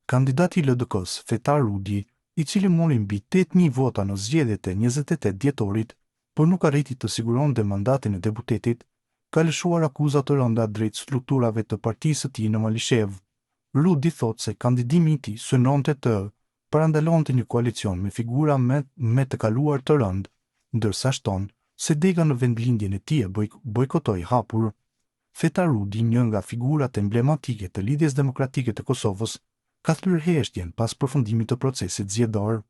Kandidati i LDK-s, Fetar Rudi, i cili mori mbi 8.000 vota në zgjedhjet e 28 dhjetorit, por nuk arriti të siguronte mandatin e deputetit, ka lëshuar akuza të rënda drejt strukturave të partisë së tij në Malishev. Rudi thotë se kandidimi i tij synonte të parandalonte një koalicion me figura me të kaluar të rëndë, ndërsa shton se Dega në vendlindjen e tij e bojkotoi hapur. Fetar Rudi, një nga figurat emblematike të Lidhjes Demokratike të Kosovës, ka thyer heshtjen pas përfundimit të procesit zgjedhor.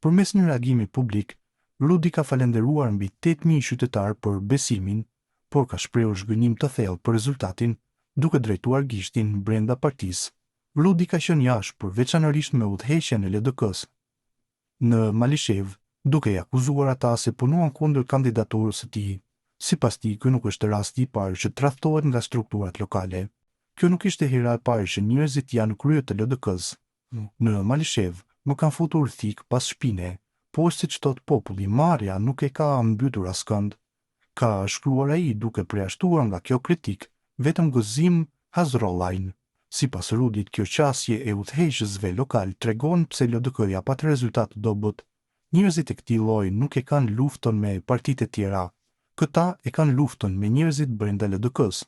Përmes një reagimi publik, Rudi ka falenderuar mbi 8.000 qytetar për besimin, por ka shprehur zhgënjim të thellë për rezultatin, duke drejtuar gishtin brenda partisë. Rudi ka qenë jashtë përveçanërisht me udhëheqjen e LDK-s në Malishev, duke i akuzuar ata se punuan kundër kandidaturës së tij. Sipas tij, ky nuk është rasti i parë që tradhtohet nga strukturat lokale. Kjo nuk ishte hera e parë që njerëzit janë krye të LDK-s. Në Malishev, më kanë futur thik pas shpine, por siç thot populli, marrja nuk e ka mbytur askënd. Ka shkruar ai duke përjashtuar nga kjo kritik vetëm gëzim Hazrollajn. Sipas Rudit, kjo qasje e udhëheqësve lokal tregon pse LDK-ja pat rezultat dobët. Njerëzit e këtij lloji nuk e kanë luftën me partitë e tjera. Këta e kanë luftën me njerëzit brenda LDK-s.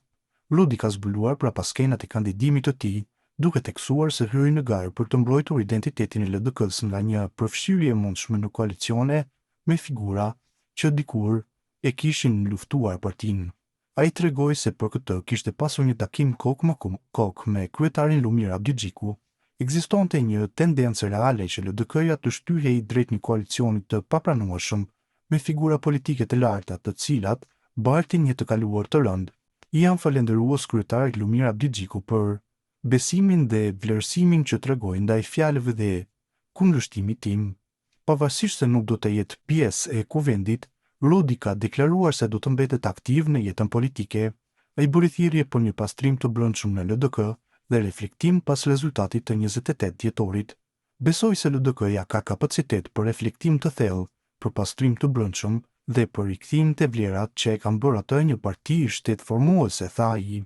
Rudi ka zbuluar prapas skenat e kandidimit të tij, duke theksuar se hyri në garë për të mbrojtur identitetin e LDK-s nga një përfshirje e mundshme në koalicione me figura që dikur e kishin luftuar partinë. Ai tregoi se për këtë kishte pasur një takim kokë më kokë me kryetarin Lumir Abdigjiku. Ekzistonte një tendencë reale që LDK-ja të shtyhej drejt një koalicioni të papranueshëm me figura politike të larta, të cilat bartin një të kaluar të rëndë. I janë falendëruar kryetarit Lumir Abdigjiku për besimin dhe vlerësimin që tregoi ndaj fjalëve dhe kundërshtimit tim. Pavarësisht se nuk do të jetë pjesë e kuvendit, Rudi ka deklaruar se do të mbetet aktiv në jetën politike. Ai bëri thirrje për një pastrim të brendshëm në LDK dhe reflektim pas rezultatit të 28 dhjetorit. Besoi se LDK-ja ka kapacitet për reflektim të thellë, për pastrim të brendshëm dhe për rikthim të vlerat që e kanë bërë atë një parti shtetformuese, tha ai.